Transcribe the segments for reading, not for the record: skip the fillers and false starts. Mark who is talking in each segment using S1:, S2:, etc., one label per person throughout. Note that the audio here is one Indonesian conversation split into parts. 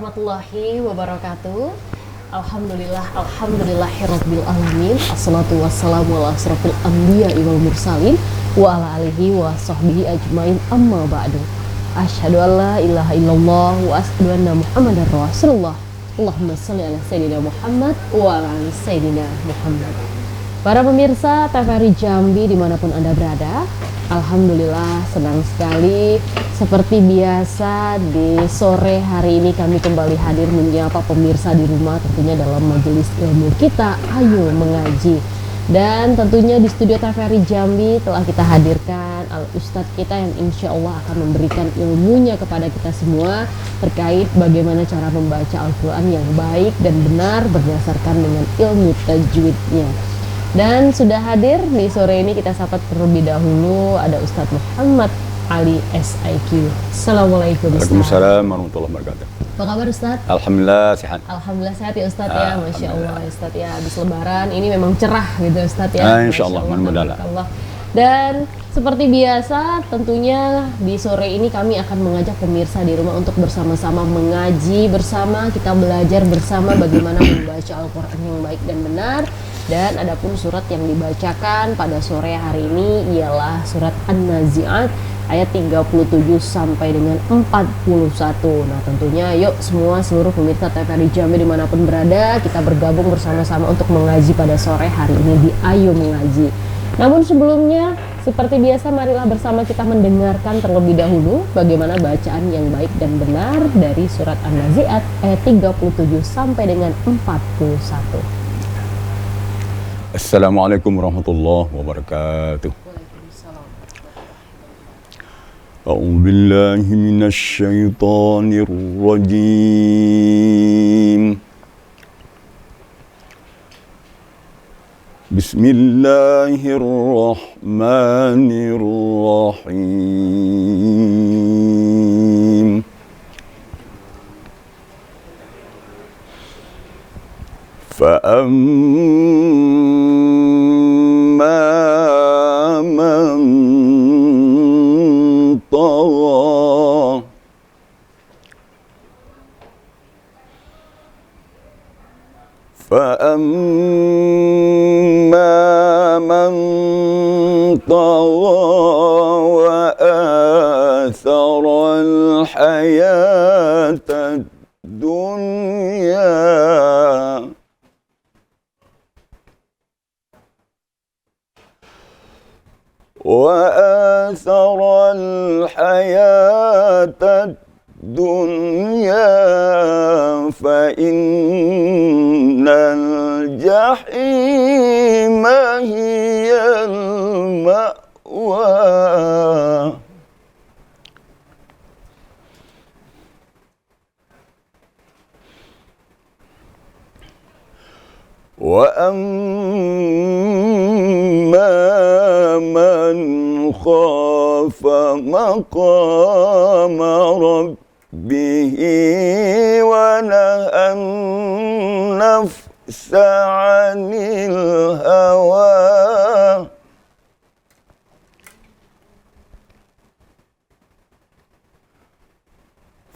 S1: warahmatullahi wabarakatuh. Alhamdulillahirabbil alamin. Assalatu wassalamu ala asrofil anbiya'i wal mursalin wa ala alihi wa sahbihi ajmain, amma ba'du. Asyhadu an la ilaha illallah wa asyhadu anna Muhammadar Rasulullah. Allahumma shalli ala sayyidina Muhammad wa ala ali sayyidina Muhammad. Para pemirsa TVRI Jambi dimanapun Anda berada, alhamdulillah senang sekali. Seperti biasa di sore hari ini kami kembali hadir menyapa pemirsa di rumah, tentunya dalam majelis ilmu kita Ayo Mengaji. Dan tentunya di studio TVRI Jambi telah kita hadirkan Al-Ustadz kita yang insya Allah akan memberikan ilmunya kepada kita semua terkait bagaimana cara membaca Al-Quran yang baik dan benar berdasarkan dengan ilmu tajwidnya. Dan sudah hadir di sore ini, kita sapa terlebih dahulu ada Ustadz Muhammad Ali SIQ. Assalamualaikum Ustadz.
S2: Waalaikumsalam warahmatullahi wabarakatuh.
S1: Apa kabar Ustadz?
S2: Alhamdulillah sehat.
S1: Alhamdulillah sehat ya Ustadz ya, Masya Allah Ustadz ya. Habis lebaran ini memang cerah gitu Ustadz ya.
S2: Insya Allah, mudah-mudahan.
S1: Dan seperti biasa tentunya di sore ini kami akan mengajak pemirsa di rumah untuk bersama-sama mengaji bersama, kita belajar bersama bagaimana membaca Al-Quran yang baik dan benar. Dan adapun surat yang dibacakan pada sore hari ini ialah surat An-Nazi'at ayat 37 sampai dengan 41. Nah tentunya yuk semua seluruh pemirsa TVRI Jambi dimanapun berada, kita bergabung bersama-sama untuk mengaji pada sore hari ini di Ayo Mengaji. Namun sebelumnya seperti biasa marilah bersama kita mendengarkan terlebih dahulu bagaimana bacaan yang baik dan benar dari surat An-Nazi'at ayat 37 sampai dengan 41.
S2: Assalamualaikum warahmatullahi wabarakatuh. A'udzu billahi minasy syaithanir rajim. Bismillahirrahmanirrahim. فأما من طغى وآثر الحياة الدنيا فإن الجحيم هي المأوى وأما من خاف مقام ربه ونهى النفس عن الهوى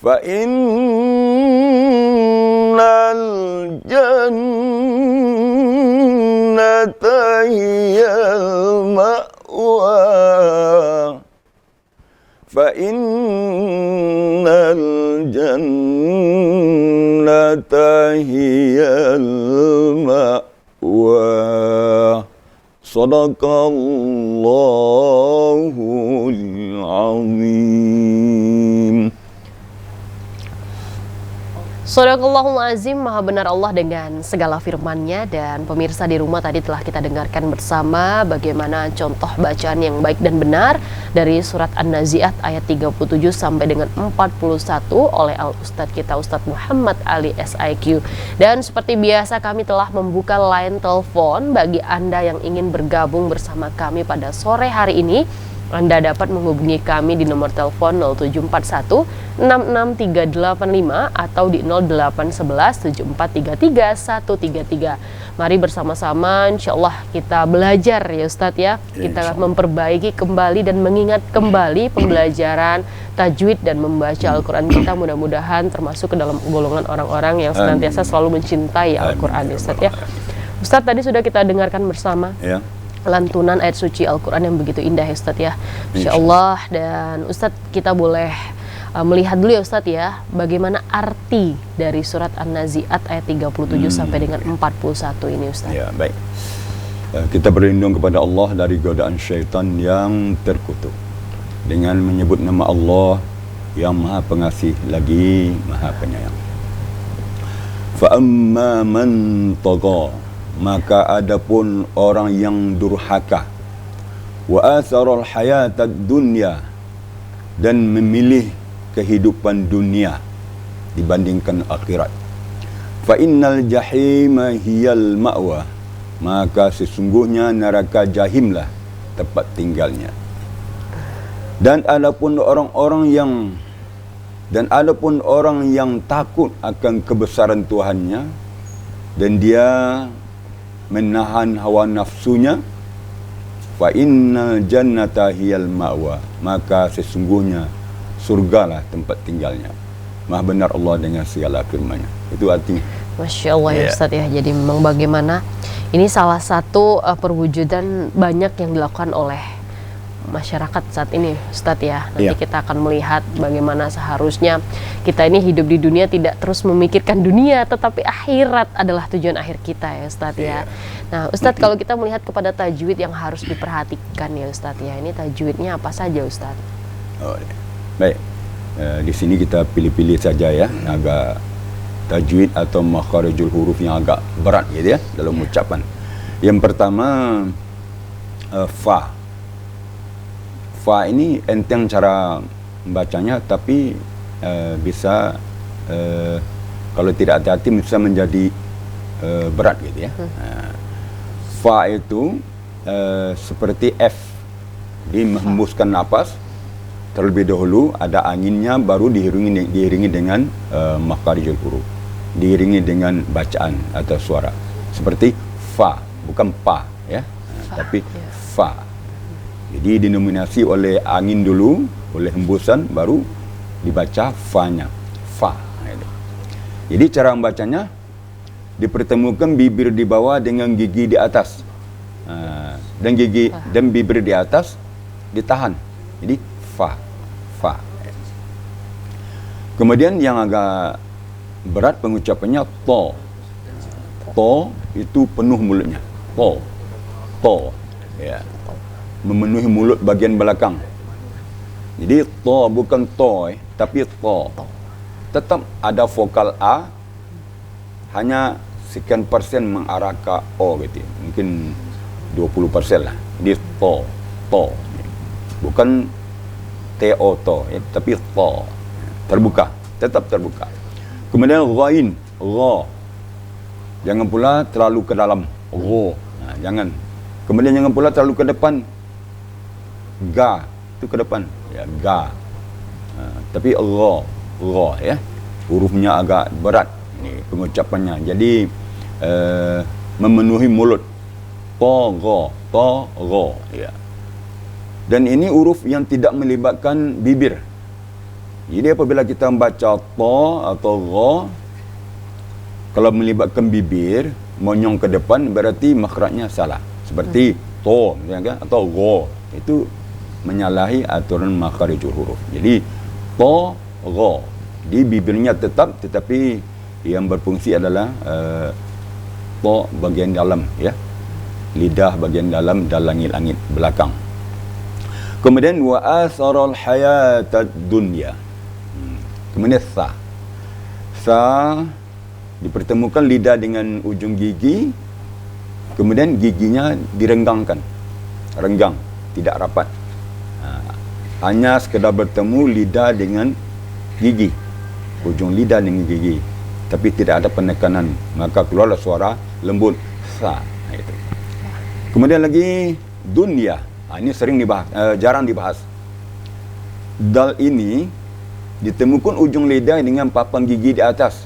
S2: فإن الجنة هي المأوى فإن الجنة هي المأوى صدق الله العظيم.
S1: Sadaqallahul azim, maha benar Allah dengan segala firman-Nya. Dan pemirsa di rumah tadi telah kita dengarkan bersama bagaimana contoh bacaan yang baik dan benar dari surat An-Nazi'at ayat 37 sampai dengan 41 oleh Al-Ustadz kita Ustadz Muhammad Ali SIQ. Dan seperti biasa kami telah membuka line telepon bagi Anda yang ingin bergabung bersama kami pada sore hari ini Anda dapat menghubungi kami di nomor telepon 0741 66385 atau di 0811 7433 133. Mari bersama-sama insya Allah kita belajar ya Ustadz ya. Kita memperbaiki kembali dan mengingat kembali pembelajaran tajwid dan membaca Al-Quran kita, mudah-mudahan termasuk ke dalam golongan orang-orang yang senantiasa selalu mencintai Al-Quran ya Ustadz ya. Ustadz, tadi sudah kita dengarkan bersama lantunan ayat suci Al-Quran yang begitu indah ya Ustadz ya, Insya Allah. Dan Ustadz, kita boleh melihat dulu ya Ustadz ya, bagaimana arti dari surat An-Nazi'at ayat 37 sampai dengan 41 ini Ustadz.
S2: Ya, baik. Kita berlindung kepada Allah dari godaan syaitan yang terkutuk dengan menyebut nama Allah yang Maha Pengasih lagi Maha Penyayang. Fa amma man tagha, maka adapun orang yang durhaka, wa atharal hayatad dunya, dan memilih kehidupan dunia dibandingkan akhirat, fa innal jahima hiyal ma'wa, maka sesungguhnya neraka jahimlah tempat tinggalnya. Dan adapun orang yang takut akan kebesaran Tuhannya dan dia menahan hawa nafsunya, fa innal jannata hiyal ma'wa, maka sesungguhnya surgalah tempat tinggalnya. Maha benar Allah dengan segala firman-Nya. Itu artinya.
S1: Masya Allah ya Ustadz ya. Jadi memang bagaimana ini salah satu perwujudan banyak yang dilakukan oleh masyarakat saat ini Ustadz ya. Nanti kita akan melihat bagaimana seharusnya kita ini hidup di dunia tidak terus memikirkan dunia, tetapi akhirat adalah tujuan akhir kita ya Ustadz ya. Nah Ustadz, kalau kita melihat kepada tajwid yang harus diperhatikan ya Ustadz ya, ini tajwidnya apa saja Ustadz?
S2: Baik, di sini kita pilih-pilih saja ya, agak tajwid atau makharijul huruf yang agak berat gitu ya dalam ucapan. Yang pertama fa. Fa ini enteng cara membacanya, tapi bisa kalau tidak hati-hati bisa menjadi berat gitu ya. Fa itu seperti F, di menghembuskan napas terlebih dahulu, ada anginnya, baru diiringi dengan makharijul huruf, diiringi dengan bacaan atau suara seperti fa, bukan pa ya, tapi fa. Jadi dinominasi oleh angin dulu, oleh hembusan, baru dibaca fa-nya, fa. Jadi cara membacanya, dipertemukan bibir di bawah dengan gigi di atas, dan gigi dan bibir di atas ditahan. Jadi fa, fa. Kemudian yang agak berat pengucapannya to. To itu penuh mulutnya. To, to, ya. Memenuhi mulut bagian belakang. Jadi to bukan to, tapi to. Tetap ada vokal a, hanya sekian persen mengarah ke o gitu. Mungkin 20% lah. Jadi to, to. Bukan to, ya, tapi to. Terbuka, tetap terbuka. Kemudian ghain, gha. Jangan pula terlalu ke dalam, gha. Nah, jangan. Kemudian jangan pula terlalu ke depan, ga. Itu ke depan, ya, ga. Tapi gha, gha ya. Hurufnya agak berat ini pengucapannya. Jadi memenuhi mulut. To, gha, ya. Dan ini huruf yang tidak melibatkan bibir. Jadi apabila kita membaca to atau gha, kalau melibatkan bibir, monyong ke depan, berarti makhrajnya salah. Seperti to misalnya, atau gha, itu menyalahi aturan makharijul huruf. Jadi to, gha, di bibirnya tetap, tetapi yang berfungsi adalah to bagian dalam ya. Lidah bagian dalam dan langit-langit belakang. Kemudian wa atharal hayatad dunya. Kemudian sa. Sa dipertemukan lidah dengan ujung gigi. Kemudian giginya direnggangkan. Renggang, tidak rapat. Hanya sekedar bertemu lidah dengan gigi. Ujung lidah dengan gigi. Tapi tidak ada penekanan, maka keluarlah suara lembut sa. Itu. Kemudian lagi dunia. Ini sering dibahas, jarang dibahas. Dal ini ditemukan ujung lidah dengan papan gigi di atas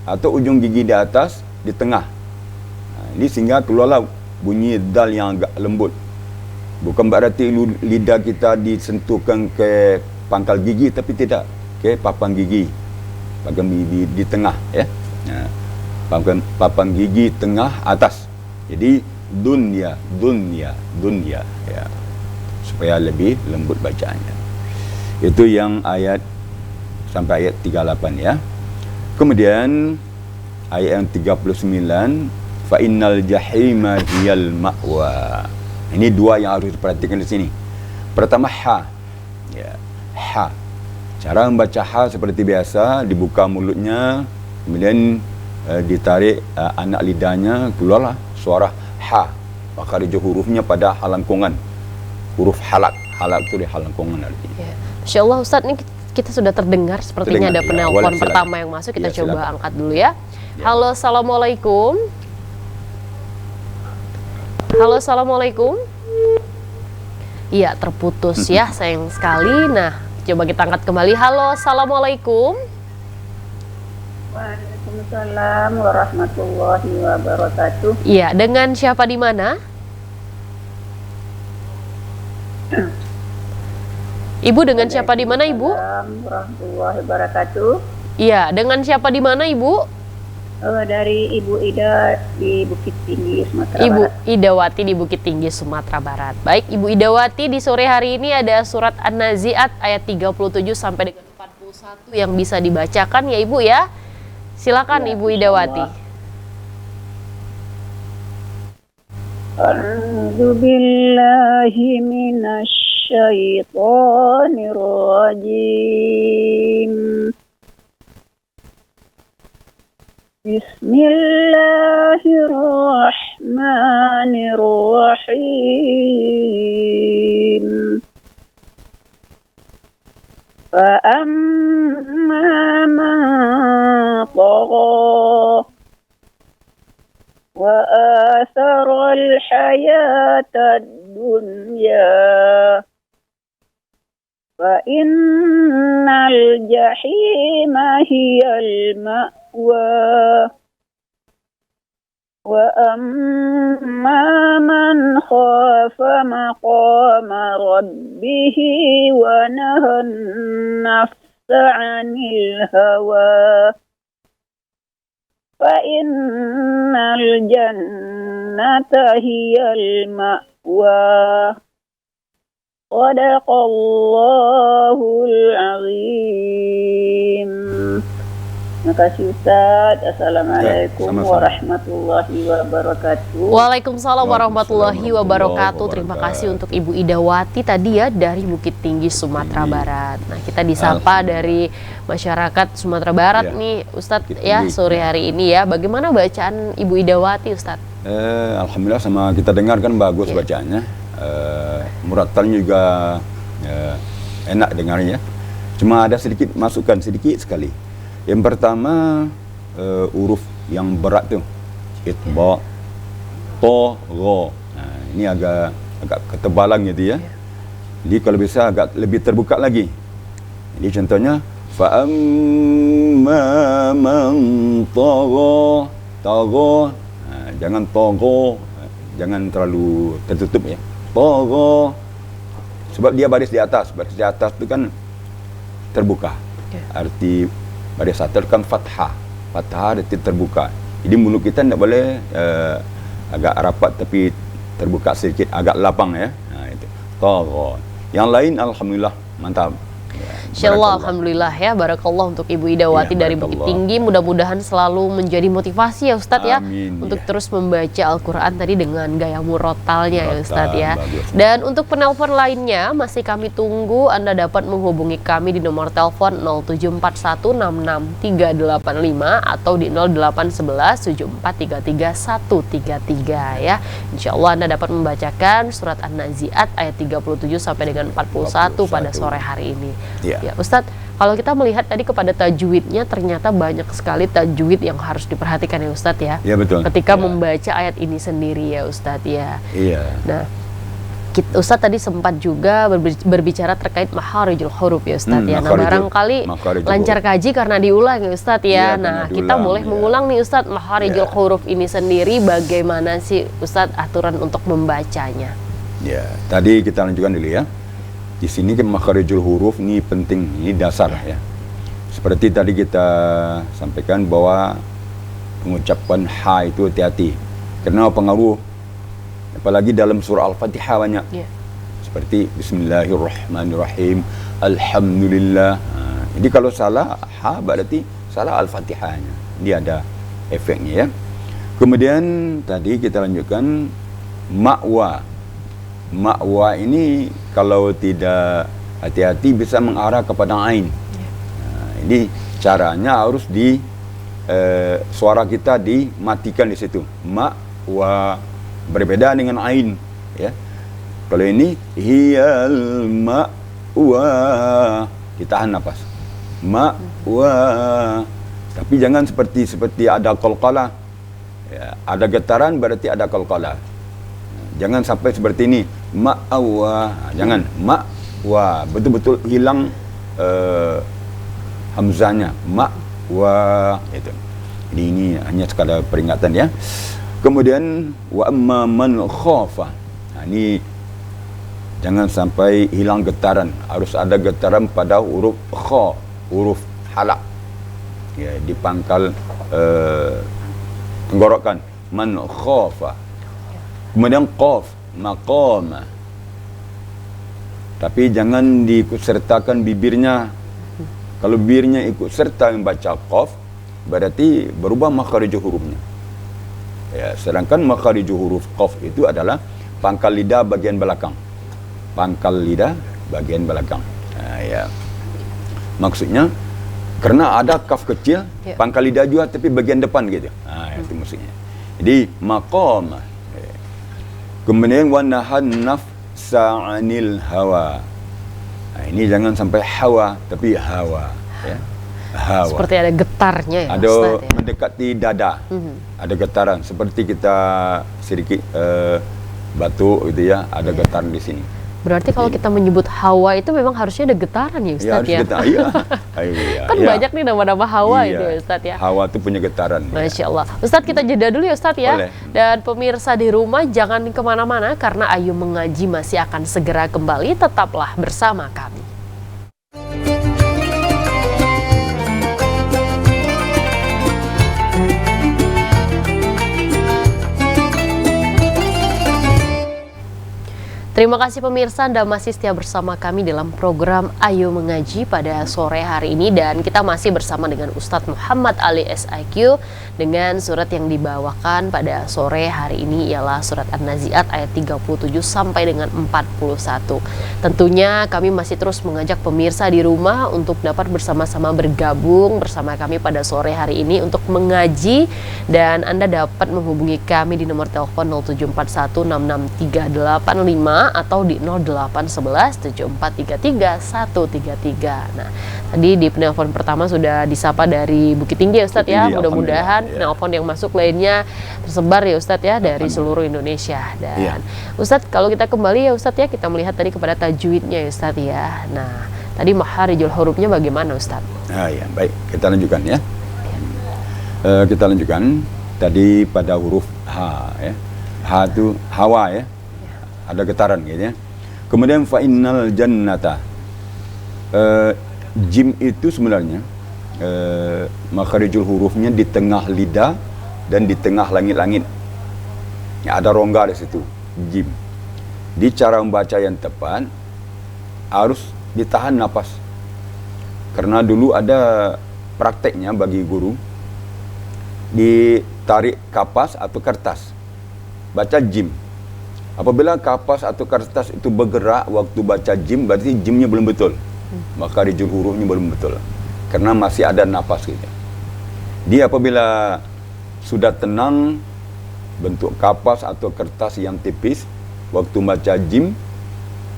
S2: atau ujung gigi di atas di tengah. Ini sehingga keluarlah bunyi dal yang agak lembut. Bukan berarti lidah kita disentuhkan ke pangkal gigi, tapi tidak, ke papan gigi, papan gigi di tengah, ya. Papan gigi tengah atas. Jadi dunya, ya, supaya lebih lembut bacaannya. Itu yang ayat sampai ayat 38, ya. Kemudian ayat yang 39, fa innal jahima hiyal ma'wa. Ini dua yang harus diperhatikan di sini. Pertama ha. Ya, ha. Cara membaca ha seperti biasa, dibuka mulutnya, kemudian ditarik anak lidahnya, keluarlah suara ha. Makharij hurufnya pada halangkungan. Huruf halak. Halak itu di halangkungan artinya.
S1: Ya. Masya Allah Ustadz, ini kita sudah terdengar sepertinya ada penelpon pertama yang masuk. Kita coba
S2: silakan.
S1: angkat dulu ya. Halo, assalamualaikum. Halo, assalamualaikum. Iya, terputus ya, sayang sekali. Nah, coba kita angkat kembali. Halo, assalamualaikum.
S3: Waalaikumsalam warahmatullahi wabarakatuh.
S1: Iya, dengan siapa di mana? Ibu, dengan siapa di mana, Ibu?
S3: Waalaikumsalam warahmatullahi wabarakatuh.
S1: Iya, dengan siapa di mana, Ibu?
S3: Dari Ibu Ida di Bukit Tinggi, Sumatera
S1: Ibu
S3: Barat.
S1: Idawati di Bukit Tinggi, Sumatera Barat. Baik, Ibu Idawati, di sore hari ini ada surat An-Nazi'at ayat 37 sampai dengan 41 yang bisa dibacakan ya, Ibu ya. Silakan ya, Ibu Idawati.
S3: A'udzu billahi minasy syaithanir rajim. Bismillahirrahmanirrahim. Fa'amma man tagha wa athara al-hayata ad-dunya fa innal jahima hiyal ma'wa wa amma man khafa maqama rabbih wa nahan nafsa 'anil hawa fa innal jannata hiyal ma'wa. Shadaqallahul azim. Terima kasih Ustaz. Assalamualaikum warahmatullahi wabarakatuh.
S1: Waalaikumsalam warahmatullahi wabarakatuh. Terima kasih untuk Ibu Idawati tadi ya, dari Bukit Tinggi, Sumatera Barat. Nah, kita disapa dari masyarakat Sumatera Barat nih Ustadz ya, sore hari ini ya. Bagaimana bacaan Ibu Idawati, Ustadz?
S2: Alhamdulillah, sama kita dengar kan bagus bacaannya. Murattalnya juga enak dengarnya. Cuma ada sedikit masukan, sedikit sekali. Yang pertama, huruf yang berat tuh, itba, to, ro. Nah, ini agak ketebalan gitu ya. Jadi kalau bisa agak lebih terbuka lagi. Jadi contohnya, fa'amma man tagha, tagha. Nah, jangan togo, jangan terlalu tertutup ya. Togo, sebab dia baris di atas itu kan terbuka. Arti baris atas kan fathah arti terbuka. Jadi mulut kita tidak boleh agak rapat tapi terbuka sedikit, agak lapang ya. Nah, itu. Togo. Yang lain alhamdulillah mantap.
S1: Insyaallah, alhamdulillah ya, barakallah untuk Ibu Idawati dari Bukit Tinggi. Mudah-mudahan selalu menjadi motivasi ya Ustadz ya, untuk terus membaca Al-Quran tadi dengan gaya murotalnya ya Ustadz ya. Dan untuk penelpon lainnya masih kami tunggu. Anda dapat menghubungi kami di nomor telepon 074166385 atau di 08117433133 ya. Insyaallah Anda dapat membacakan surat An-Nazi'at ayat 37 sampai dengan 41 pada sore hari ini. Ya Ustadz, kalau kita melihat tadi kepada tajwidnya, ternyata banyak sekali tajwid yang harus diperhatikan ya Ustadz ya.
S2: Iya betul.
S1: Ketika membaca ayat ini sendiri ya Ustadz ya.
S2: Iya.
S1: Nah, Ustadz tadi sempat juga berbicara terkait makharijul huruf ya Ustadz ya. Nah barangkali lancar kaji karena diulang ya Ustadz ya. Nah kita boleh mengulang nih Ustadz makharijul huruf ini sendiri, bagaimana sih Ustadz aturan untuk membacanya? Ya,
S2: tadi kita lanjutkan dulu ya. Di sini kan makharijul huruf ini penting, ini dasar ya. Seperti tadi kita sampaikan bahwa pengucapan ha itu hati-hati. Karena pengaruh, apalagi dalam surah Al-Fatihah banyak. Seperti Bismillahirrahmanirrahim, Alhamdulillah. Jadi kalau salah ha berarti salah Al-Fatihahnya. Dia ada efeknya ya. Kemudian tadi kita lanjutkan ma'wa. Ma'wa ini kalau tidak hati-hati bisa mengarah kepada ain. Jadi caranya harus suara kita dimatikan di situ. Ma'wa berbeda dengan ain ya. Kalau ini hiyal ma'wa, ditahan nafas. Ma'wa. Tapi jangan seperti ada qalqalah. Ya, ada getaran berarti ada qalqalah. Jangan sampai seperti ini. Ma'wa. Jangan. Ma'wa. Betul-betul hilang hamzahnya. Ma'wa. Itu. Jadi ini hanya sekadar peringatan ya. Kemudian wa amma man khafa. Nah, ini jangan sampai hilang getaran. Harus ada getaran pada huruf kha, huruf halak. Ya, di pangkal tenggorokan. Man khafa. Kemudian qaf, maqama. Tapi jangan diikut sertakan bibirnya. Kalau bibirnya ikut serta membaca qaf, berarti berubah makharijul hurufnya. Ya, sedangkan makharijul huruf qaf itu adalah pangkal lidah bagian belakang. Pangkal lidah bagian belakang. Ya. Maksudnya karena ada kaf kecil, pangkal lidah juga tapi bagian depan gitu. Itu maksudnya. Jadi maqama. Kemudian wa nahan nafsa 'anil hawa. Ini jangan sampai hawa tapi hawa ya. Hawa. Seperti ada getarnya ya. Ada Ustaz, ya? Mendekati dada. Ada getaran seperti kita sedikit batuk gitu ya, ada getaran di sini. Berarti kalau kita menyebut hawa itu memang harusnya ada getaran ya Ustaz ya? Iya. Kan banyak nih nama-nama hawa itu ya Ustaz ya. Hawa itu punya getaran. Masya Allah. Ustaz kita jeda dulu ya Ustaz ya. Boleh. Dan pemirsa di rumah jangan kemana-mana karena Ayo Mengaji masih akan segera kembali. Tetaplah bersama kami. Terima kasih pemirsa, Anda masih setia bersama kami dalam program Ayo Mengaji pada sore hari ini. Dan kita masih bersama dengan Ustadz Muhammad Ali SIQ dengan surat yang dibawakan pada sore hari ini ialah surat An-Nazi'at ayat 37 sampai dengan 41. Tentunya kami masih terus mengajak pemirsa di rumah untuk dapat bersama-sama bergabung bersama kami pada sore hari ini untuk mengaji. Dan Anda dapat menghubungi kami di nomor telepon 0741663855 atau di 08117433 Nah, tadi di penelpon pertama sudah disapa dari Bukit Tinggi ya Ustadz ya. Mudah-mudahan penelpon yang masuk lainnya tersebar ya Ustadz ya dari seluruh Indonesia. Dan Ustadz kalau kita kembali ya Ustadz ya, kita melihat tadi kepada tajwidnya ya Ustadz ya. Nah, tadi makharijul hurufnya bagaimana Ustadz? Ya, baik, kita lanjutkan ya. Kita lanjutkan tadi pada huruf H ya. H itu hawa ya. Ada getaran gitu ya. Kemudian fa innal jannata. Jim itu sebenarnya makharijul hurufnya di tengah lidah dan di tengah langit-langit. Ya, ada rongga di situ. Jim. Di cara membaca yang tepat harus ditahan napas. Karena dulu ada prakteknya bagi guru ditarik kapas atau kertas. Baca jim. Apabila kapas atau kertas itu bergerak waktu baca jim, berarti jimnya belum betul. Makharijul hurufnya belum betul. Karena masih ada napas gitu. Dia apabila sudah tenang, bentuk kapas atau kertas yang tipis, waktu baca jim,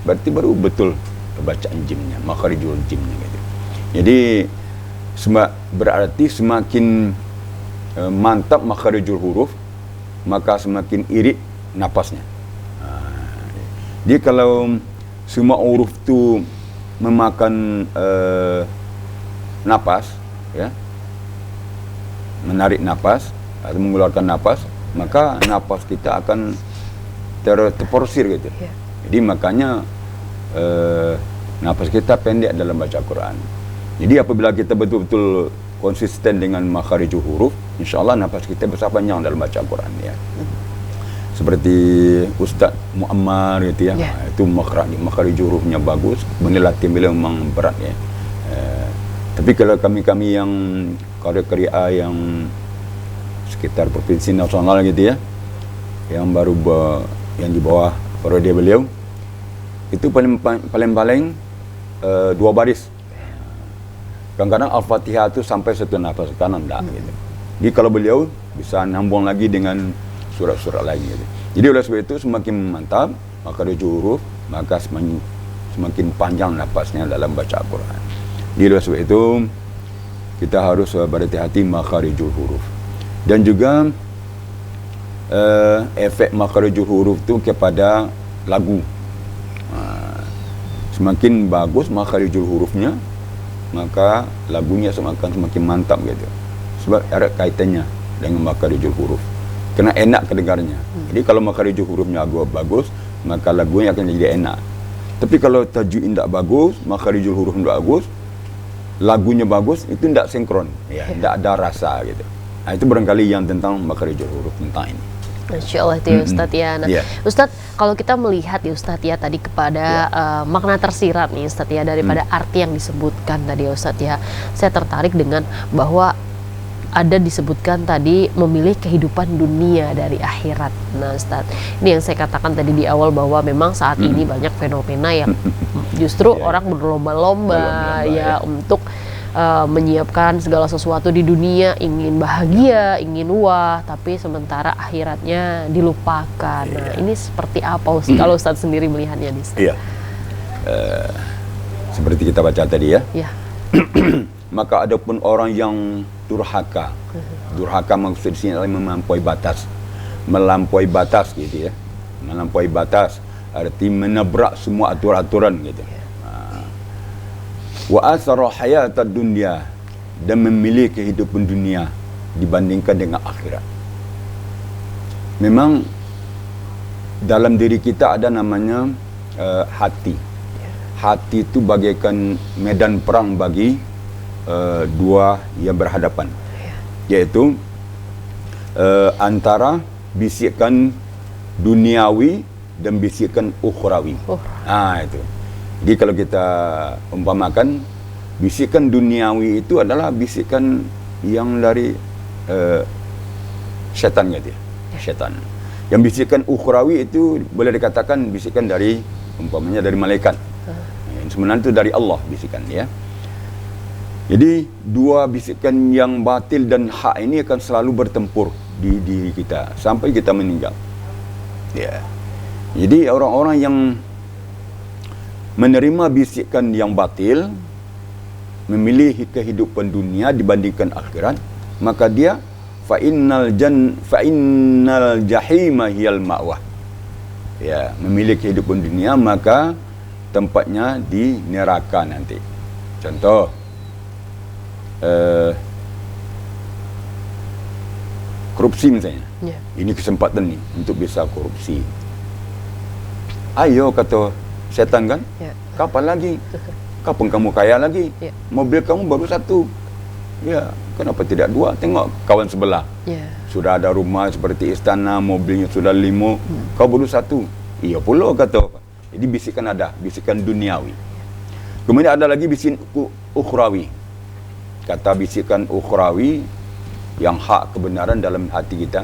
S2: berarti baru betul bacaan jimnya, makharijul jimnya gitu. Jadi berarti semakin mantap makharijul huruf, maka semakin irit napasnya. Dia kalau semua huruf tu memakan napas, ya, menarik napas atau mengeluarkan napas, maka napas kita akan terporsir gitu.
S1: Ya.
S2: Jadi makanya napas kita pendek dalam baca Quran. Jadi apabila kita betul-betul konsisten dengan makharijul huruf, insya-Allah napas kita besar panjang dalam baca Quran, ya. Seperti Ustaz Muammar gitu, ya. Itu makharijul hurufnya bagus, benda latihan beliau memang berat, ya. Tapi kalau kami-kami yang karya-karya yang sekitar provinsi nasional gitu, ya, yang baru yang di bawah periode beliau, itu paling 2 baris. Kadang-kadang Al-Fatihah itu sampai 1 nafas kanan dah, gitu. Jadi kalau beliau bisa nyambung lagi dengan surat-surat lain, gitu. Jadi oleh sebab itu semakin mantap makharijul huruf, maka semakin panjang nafasnya dalam baca Al-Quran. Jadi oleh sebab itu kita harus berhati-hati makharijul huruf. Dan juga efek makharijul huruf itu kepada lagu. Semakin bagus makharijul hurufnya, maka lagunya semakin mantap gitu. Sebab ada kaitannya dengan makharijul huruf. Kena enak kedengarnya. Jadi kalau makharijul hurufnya bagus, maka lagunya akan jadi enak. Tapi kalau tajwid tidak bagus, makharijul huruf tidak bagus, lagunya bagus, itu tidak sinkron, ya, tidak ada rasa gitu. Nah, itu barangkali yang tentang makharijul huruf tentang ini.
S1: Masya Allah itu ya Ustadz, ya. Nah, Ustadz, kalau kita melihat ya Ustadz, ya, tadi kepada makna tersirat nih Ustadz, ya, daripada arti yang disebutkan tadi ya Ustadz, ya, saya tertarik dengan bahwa ada disebutkan tadi memilih kehidupan dunia dari akhirat. Nah Ustadz, ini yang saya katakan tadi di awal bahwa memang saat ini banyak fenomena yang justru orang berlomba-lomba ya untuk menyiapkan segala sesuatu di dunia, ingin bahagia, ingin wah, tapi sementara akhiratnya dilupakan. Nah, ini seperti apa kalau Ustadz sendiri melihatnya di Ustadz?
S2: Iya. Seperti kita baca tadi, ya.
S1: Iya.
S2: Maka adapun orang yang durhaka. Durhaka maksud sini adalah melampaui batas. Melampaui batas gitu, ya. Melampaui batas arti menabrak semua aturan-aturan gitu. Wa asara hayatad dunya, dan memilih kehidupan dunia dibandingkan dengan akhirat. Memang dalam diri kita ada namanya hati. Hati itu bagaikan medan perang bagi dua yang berhadapan, yaitu antara bisikan duniawi dan bisikan ukhrawi. Itu. Jadi kalau kita umpamakan, bisikan duniawi itu adalah bisikan yang dari syaitan gitu, ya. Syaitan. Yang bisikan ukhrawi itu boleh dikatakan bisikan dari, umpamanya dari malaikat. Sebenarnya itu dari Allah bisikan, ya. Jadi dua bisikan yang batil dan hak ini akan selalu bertempur di diri kita sampai kita meninggal. Ya. Jadi orang-orang yang menerima bisikan yang batil, memilih kehidupan dunia dibandingkan akhirat, maka dia fa innal jahima hiyal ma'wah. Ya, memilih kehidupan dunia maka tempatnya di neraka nanti. Contoh, korupsi misalnya. Ini kesempatan nih untuk bisa korupsi. Ayo, kata setan kan, kapan lagi? Kapan kamu kaya lagi? Mobil kamu baru 1. Ya, kenapa tidak 2? Tengok kawan sebelah. Sudah ada rumah seperti istana, mobilnya sudah 5. Kau baru 1. Iya pula, kata. Jadi bisikan ada, bisikan duniawi. Kemudian ada lagi bisikan ukhrawi. Kata bisikan ukhrawi yang hak kebenaran dalam hati kita.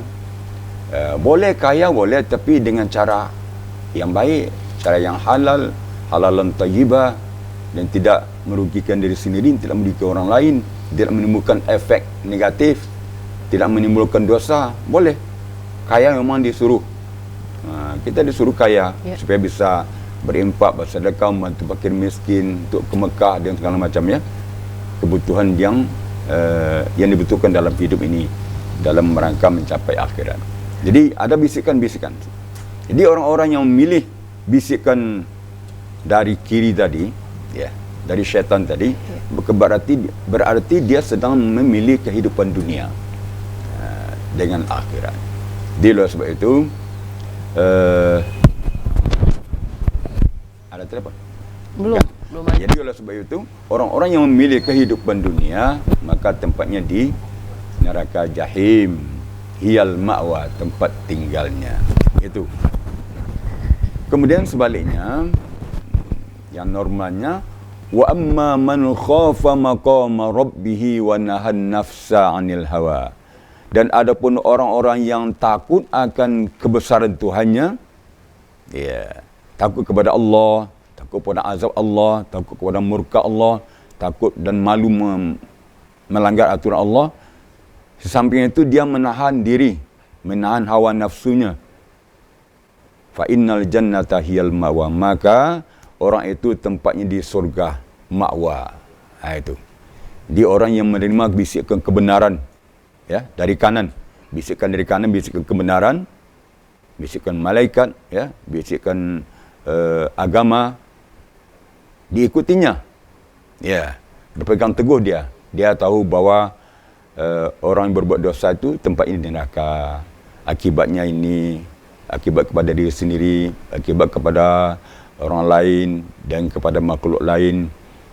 S2: Boleh kaya, boleh, tapi dengan cara yang baik, cara yang halal, halalan thayyibah, dan tidak merugikan diri sendiri, tidak merugikan orang lain, tidak menimbulkan efek negatif, tidak menimbulkan dosa. Boleh. Kaya memang disuruh. Kita disuruh kaya supaya bisa berimpak, bersedekah, membantu fakir miskin, untuk ke Mekah dan segala macamnya. Kebutuhan yang dibutuhkan dalam hidup ini dalam rangka mencapai akhirat. Jadi ada bisikan-bisikan. Jadi orang-orang yang memilih bisikan dari kiri tadi, ya, dari syaitan tadi, berarti dia sedang memilih kehidupan dunia dengan akhirat. Di luar sebab itu, ada telefon?
S1: Belum ada.
S2: Jadi oleh sebab itu, orang-orang yang memilih kehidupan dunia, maka tempatnya di neraka jahim, hiyal ma'wa, tempat tinggalnya. Itu. Kemudian sebaliknya, yang normalnya, wa amma man khafa maqama rabbih wa nahan nafsa 'anil hawa. Dan adapun orang-orang yang takut akan kebesaran Tuhannya, ya, takut kepada Allah, takut kepada azab Allah, takut kepada murka Allah, takut dan malu melanggar aturan Allah. Sesamping itu dia menahan diri, menahan hawa nafsunya. Fa innal jannata hiyal ma'wa, maka orang itu tempatnya di surga ma'wa. Itu. Dia orang yang menerima bisikan kebenaran, ya, dari kanan, bisikan dari kanan, bisikan kebenaran, bisikan malaikat, ya, bisikan agama, diikutinya, ya, berpegang teguh dia. Dia tahu bahawa orang yang berbuat dosa itu tempat ini neraka. Akibatnya ini, akibat kepada diri sendiri, akibat kepada orang lain dan kepada makhluk lain,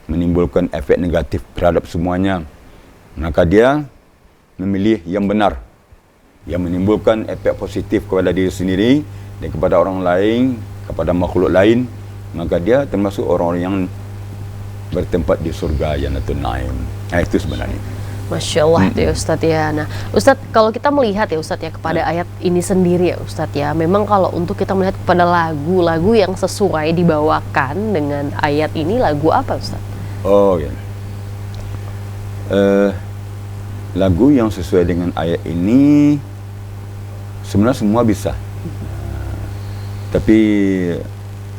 S2: menimbulkan efek negatif terhadap semuanya. Maka dia memilih yang benar, yang menimbulkan efek positif kepada diri sendiri dan kepada orang lain, kepada makhluk lain. Maka dia termasuk orang-orang yang bertempat di surga Jannatul Naim. Itu sebenarnya.
S1: Masya Allah itu ya Ustadz ya. Nah Ustadz, kalau kita melihat ya Ustadz ya kepada ayat ini sendiri ya Ustadz ya, memang kalau untuk kita melihat kepada lagu-lagu yang sesuai dibawakan dengan ayat ini, lagu apa Ustadz?
S2: Oh ya, lagu yang sesuai dengan ayat ini sebenarnya semua bisa, tapi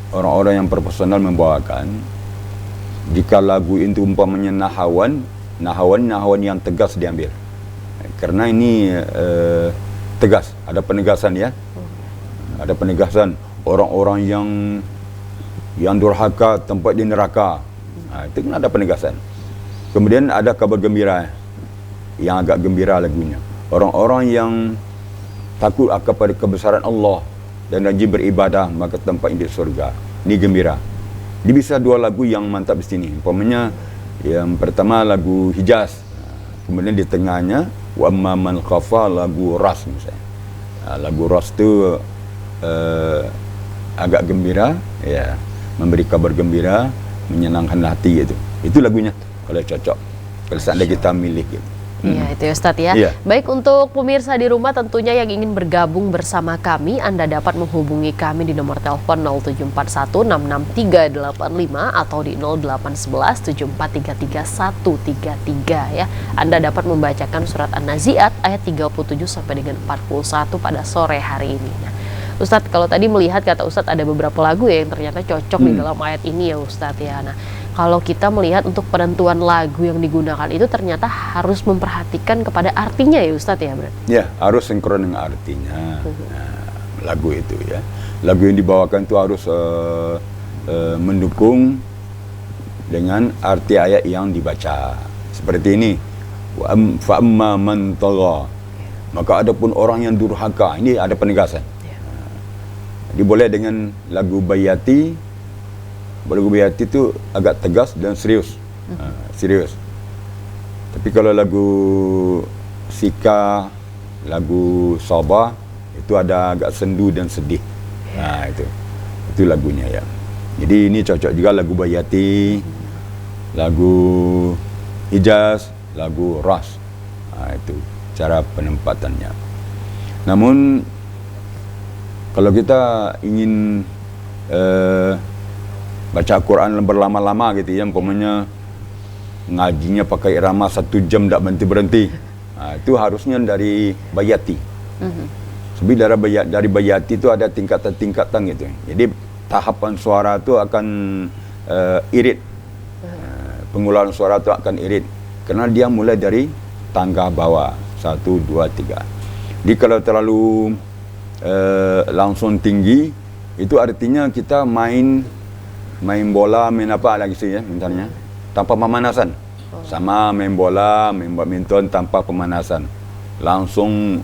S2: orang-orang yang profesional membawakan, jika lagu itu umpamanya nahawan yang tegas diambil, karena ini tegas, ada penegasan ya, ada penegasan orang-orang yang durhaka tempat di neraka, itu kan ada penegasan. Kemudian ada kabar gembira yang agak gembira lagunya, orang-orang yang takut kepada kebesaran Allah dan rajin beribadah maka tempatnya di surga, ini gembira. Dia bisa dua lagu yang mantap di sini, umpamanya yang pertama lagu Hijaz, kemudian di tengahnya wa amma man khafa, lagu Ras misalnya. Lagu Ras tu agak gembira, ya, memberi kabar gembira, menyenangkan hati gitu. Itu lagunya kalau cocok, kalau seandainya kita milih gitu.
S1: Iya, itu ya Ustadz ya.
S2: Iya.
S1: Baik, untuk pemirsa di rumah tentunya yang ingin bergabung bersama kami, Anda dapat menghubungi kami di nomor telepon 0741663855 atau di 0811743333 ya. Anda dapat membacakan surat An-Nazi'at ayat 37 sampai dengan 41 pada sore hari ini. Nah, Ustadz, kalau tadi melihat kata Ustadz ada beberapa lagu ya yang ternyata cocok di dalam ayat ini ya Ustadz ya. Nah, kalau kita melihat untuk penentuan lagu yang digunakan itu ternyata harus memperhatikan kepada artinya ya Ustadz ya berarti?
S2: Ya, harus sinkron dengan artinya. Lagu itu ya. Lagu yang dibawakan itu harus mendukung dengan arti ayat yang dibaca. Seperti ini. Fa amma man tagha. Maka adapun orang yang durhaka, ini ada penegasan. Diboleh dengan lagu Bayati. Lagu Bayati itu agak tegas dan serius. Serius. Tapi kalau lagu Sika, lagu Sabah, itu ada agak sendu dan sedih. Itu lagunya ya. Jadi ini cocok juga lagu Bayati, lagu Hijaz, lagu Ras. Itu cara penempatannya. Namun kalau kita ingin baca Quran berlama-lama gitu ya, umpamanya ngajinya pakai irama 1 jam tak berhenti-berhenti, itu harusnya dari Bayati. Sebab dari Bayati itu ada tingkatan-tingkatan gitu. Jadi tahapan suara itu akan irit, pengulangan suara itu akan irit, karena dia mulai dari tangga bawah 1, 2, 3. Jadi kalau terlalu langsung tinggi, Itu artinya kita main bola, main apa lagi sih ya, misalnya tanpa pemanasan. Sama main bola, main badminton tanpa pemanasan. Langsung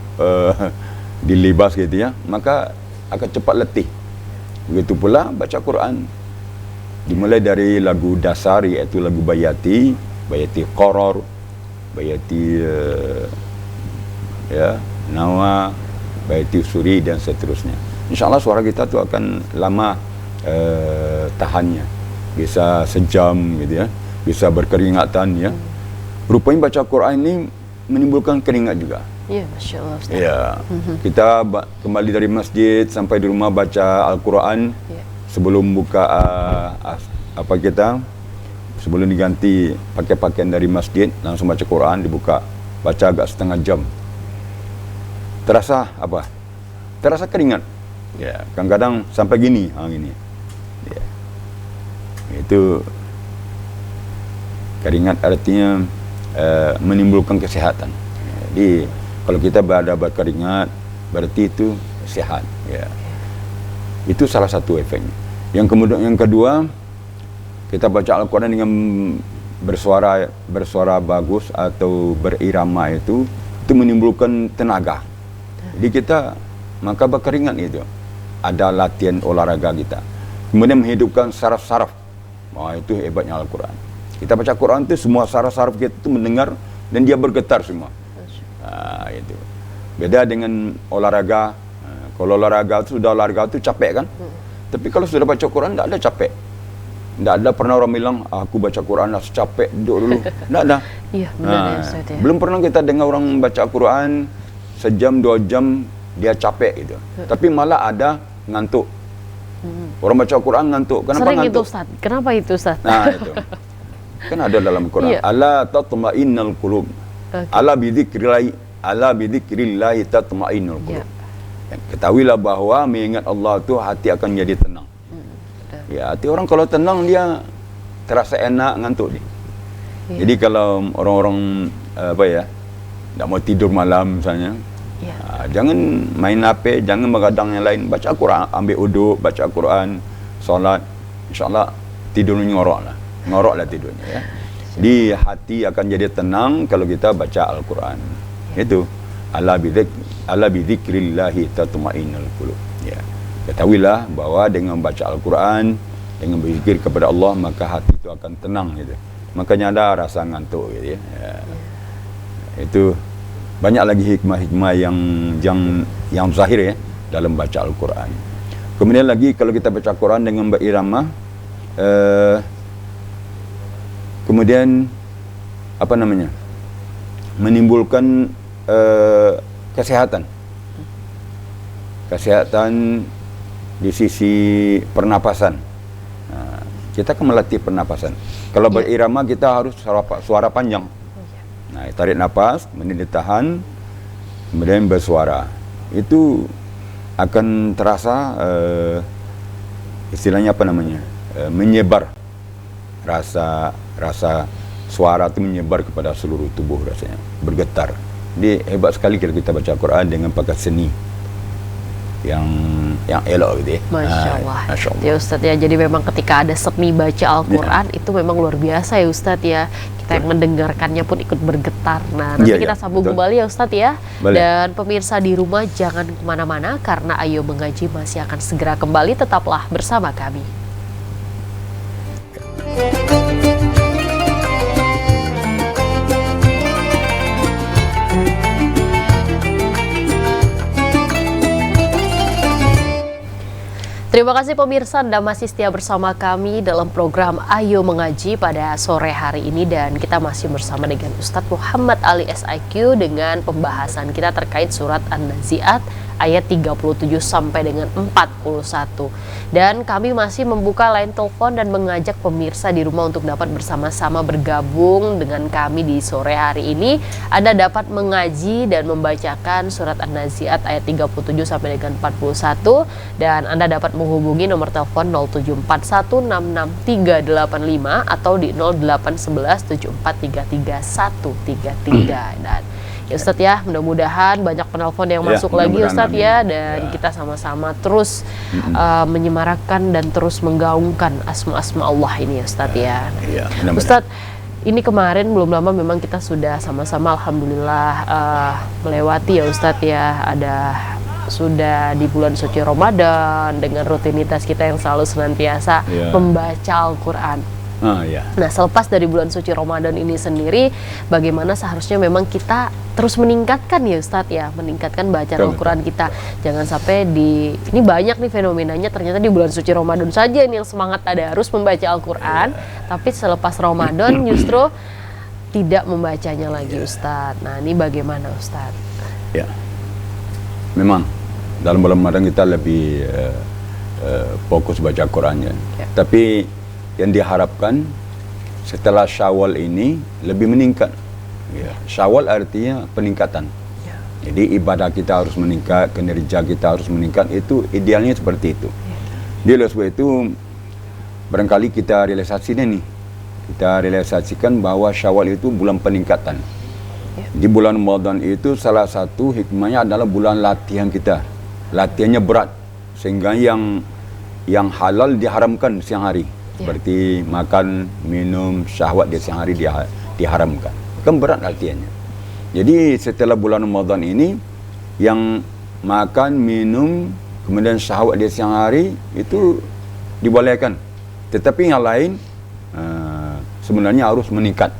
S2: dilibas gitu ya, maka akan cepat letih. Begitu pula baca Quran. Dimulai dari lagu dasar, iaitu lagu Bayati Qaror, Bayati Nawa, Bayati Suri dan seterusnya. InsyaAllah suara kita tu akan lama tahannya, bisa sejam gitu ya, bisa berkeringatan ya. Rupanya baca Quran ini menimbulkan keringat juga.
S1: Ya, Masya Allah Ustaz.
S2: Ya, kita kembali dari masjid sampai di rumah baca Al-Quran sebelum buka sebelum diganti pakai pakaian dari masjid, langsung baca Quran, dibuka baca agak setengah jam. Terasa apa? Terasa keringat. Ya, kadang-kadang sampai gini. Ya. Itu keringat artinya menimbulkan kesehatan. Jadi kalau kita berkeringat berarti itu sehat. Ya. Itu salah satu efeknya. Yang kedua, kita baca Al-Quran dengan bersuara bagus atau berirama itu menimbulkan tenaga. Jadi kita maka berkeringat itu. Ada latihan olahraga kita. Kemudian menghidupkan saraf-saraf. Wah, itu hebatnya Al-Quran. Kita baca Quran itu semua saraf-saraf kita itu mendengar dan dia bergetar semua. Itu. Beda dengan olahraga. Kalau olahraga itu capek kan? Tapi kalau sudah baca Quran tidak ada capek. Tidak ada pernah orang bilang aku baca Quran lah capek duduk dulu. Tidak ada.
S1: Iya, benar ya Ustaz ya.
S2: Belum pernah kita dengar orang baca Quran sejam 2 jam dia capek gitu. Tapi malah ada ngantuk. Orang baca Quran ngantuk. Kenapa
S1: Sering
S2: ngantuk?
S1: itu Ustaz. Kenapa itu Ustaz?
S2: Nah, itu. Kan ada dalam Quran. Ala tatma'innal qulub. Ala bidzikrillah tatma'innul qulub. Ketahuilah bahwa mengingat Allah itu hati akan jadi tenang. Ya, hati orang kalau tenang dia terasa enak, ngantuk dia. Jadi kalau orang-orang tak mau tidur malam misalnya, jangan main HP, jangan begadang yang lain, baca Quran, ambil uduk, baca Quran, solat, insyaAllah tidurnya ngoroklah tidurnya ya. Di hati akan jadi tenang kalau kita baca Al-Quran. Itu ala bidzikrillahi tatma'innul qulub. Ya. Ketahuilah bahwa dengan baca Al-Quran, dengan berzikir kepada Allah, maka hati itu akan tenang gitu. Makanya ada rasa ngantuk gitu ya. Itu banyak lagi hikmah-hikmah yang zahir ya dalam baca Al-Quran. Kemudian lagi kalau kita baca Quran dengan berirama, kemudian menimbulkan kesehatan di sisi pernapasan. Kita akan melatih pernapasan. Kalau berirama kita harus suara panjang. Nah, tarik nafas, kemudian ditahan, kemudian bersuara. Itu akan terasa istilahnya menyebar rasa suara itu menyebar kepada seluruh tubuh rasanya, bergetar. Jadi hebat sekali kalau kita baca Quran dengan pakai seni yang elok gitu ya.
S1: Masya Allah.
S2: Masya Allah.
S1: Ya Ustadz ya, jadi memang ketika ada seni baca Al-Quran itu memang luar biasa ya Ustadz ya. Kita yang mendengarkannya pun ikut bergetar. Nah, nanti kita sambung kembali ya Ustadz ya. Boleh. Dan pemirsa di rumah jangan kemana-mana karena Ayo Mengaji masih akan segera kembali. Tetaplah bersama kami. Terima kasih pemirsa, Anda masih setia bersama kami dalam program Ayo Mengaji pada sore hari ini. Dan kita masih bersama dengan Ustadz Muhammad Ali SIQ dengan pembahasan kita terkait surat An-Nazi'at ayat 37 sampai dengan 41. Dan kami masih membuka line telepon dan mengajak pemirsa di rumah untuk dapat bersama-sama bergabung dengan kami di sore hari ini. Anda dapat mengaji dan membacakan surat An-Nazi'at ayat 37 sampai dengan 41. Dan Anda dapat menghubungi nomor telepon 0741663385 atau di 081174333133. Dan Ya Ustadz ya, mudah-mudahan banyak penelpon yang
S2: Ya,
S1: masuk lagi
S2: mudah-mudahan,
S1: Ustadz
S2: amin.
S1: ya, dan
S2: Ya.
S1: kita sama-sama terus menyemarakkan dan terus menggaungkan asma-asma Allah ini ya Ustadz ya.
S2: Iya, mudah-mudahan.
S1: Ustadz, ini kemarin belum lama memang kita sudah sama-sama alhamdulillah melewati ya Ustadz ya, sudah di bulan suci Ramadan dengan rutinitas kita yang selalu senantiasa
S2: Ya.
S1: membaca Al-Quran.
S2: Ya.
S1: Nah, selepas dari bulan suci Ramadan ini sendiri, bagaimana seharusnya memang kita terus meningkatkan ya Ustadz ya, meningkatkan bacaan
S2: Betul,
S1: Al-Quran kita. Jangan sampai ini banyak nih fenomenanya, ternyata di bulan suci Ramadan saja nih yang semangat tadarus membaca Al-Quran, tapi selepas Ramadan justru tidak membacanya lagi Ustadz. Nah, ini bagaimana Ustadz?
S2: Ya. Memang dalam bulan Ramadan kita lebih fokus baca Quran ya. Tapi yang diharapkan setelah Syawal ini lebih meningkat. Ya. Syawal artinya peningkatan.
S1: Ya.
S2: Jadi ibadah kita harus meningkat, kinerja kita harus meningkat, itu idealnya seperti itu. Jadi oleh sebab itu barangkali kita realisasikan nih. Kita realisasikan bahwa Syawal itu bulan peningkatan. Di bulan Ramadan itu salah satu hikmahnya adalah bulan latihan kita. Latihannya berat sehingga yang halal diharamkan siang hari. Seperti makan, minum, syahwat di siang hari diharamkan. Kan berat latihannya. Jadi setelah bulan Ramadan ini yang makan, minum, kemudian syahwat di siang hari itu dibolehkan. Tetapi yang lain sebenarnya harus meningkat.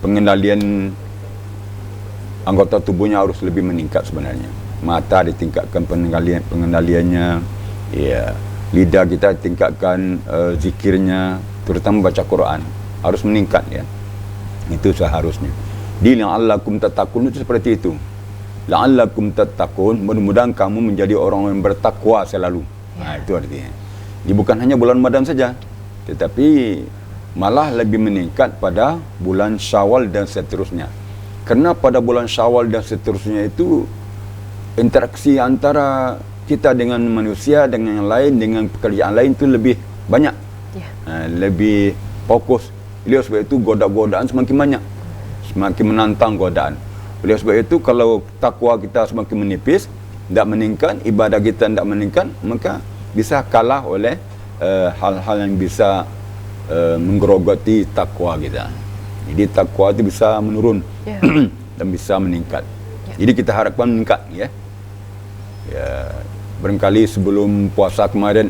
S2: Pengendalian anggota tubuhnya harus lebih meningkat sebenarnya. Mata ditingkatkan pengendaliannya, ya, lidah kita tingkatkan zikirnya, terutama baca Quran harus meningkat ya. Itu seharusnya. Di la'allakum tattaqun itu seperti itu. La'allakum tattaqun, mudah-mudahan kamu menjadi orang yang bertakwa selalu. Nah, itu artinya. Jadi bukan hanya bulan Ramadan saja, tetapi malah lebih meningkat pada bulan Syawal dan seterusnya. Karena pada bulan Syawal dan seterusnya itu interaksi antara kita dengan manusia, dengan yang lain, dengan pekerjaan lain itu lebih banyak, lebih fokus. Oleh sebab itu godaan semakin banyak, semakin menantang godaan. Oleh sebab itu kalau takwa kita semakin menipis, tidak meningkat, ibadah kita tidak meningkat, maka bisa kalah oleh hal-hal yang bisa menggerogoti takwa kita. Jadi takwa itu bisa menurun dan bisa meningkat. Jadi kita harapkan meningkat ya. Barangkali sebelum puasa kemarin